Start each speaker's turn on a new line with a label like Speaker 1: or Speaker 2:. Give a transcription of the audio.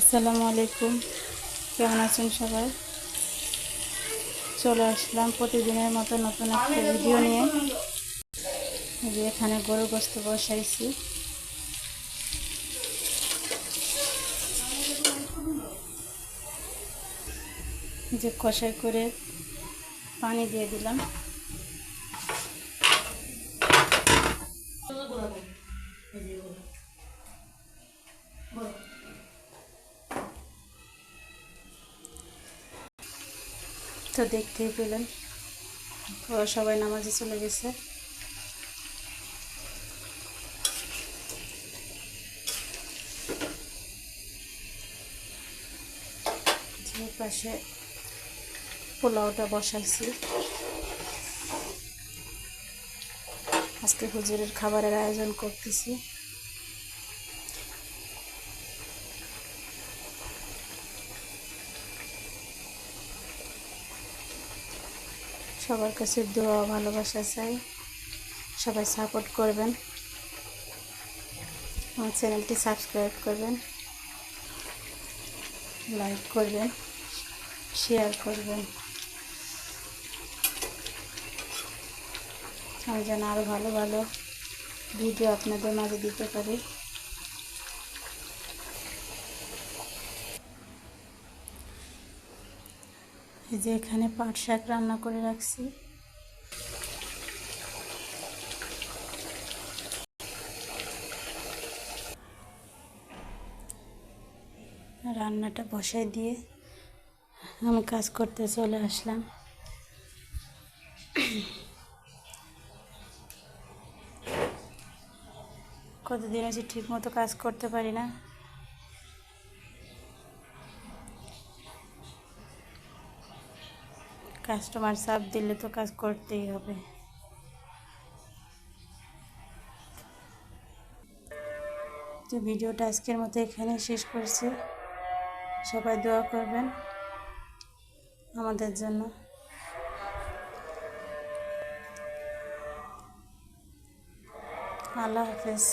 Speaker 1: আসসালামু আলাইকুম, কেমন আছেন সবাই? চলে আসলাম প্রতিদিনের মতো নতুন একটা ভিডিও নিয়ে। যে এখানে গরু গোস্ত বসাইছি, যে কষাই করে পানি দিয়ে দিলাম। তো দেখতেই পেলেন, ওরা সবাই নামাজে চলে গেছে। যে পাশে পোলাওটা বসাইছি। আজকে হুজুরের খাবারের আয়োজন করতেছি। সবার কাছে দোয়া ভালোবাসা চাই, সবাই সাপোর্ট করবেন, আমার চ্যানেলটি সাবস্ক্রাইব করবেন, লাইক করবেন, শেয়ার করবেন, আমি যেন আরও ভালো ভালো ভিডিও আপনাদের মাঝে দিতে পারি। এই যে এখানে পাট শাক রান্না করে রাখছি। রান্নাটা বসাই দিয়ে আমি কাজ করতে চলে আসলাম। কতদিন হচ্ছে ঠিক মতো কাজ করতে পারি না। কাস্টমার চাপ দিলে তো কাজ করতেই হবে। তো ভিডিওটা আজকের মতো এখানে শেষ করছি। সবাই দোয়া করবেন আমাদের জন্য। আল্লাহ হাফেজ।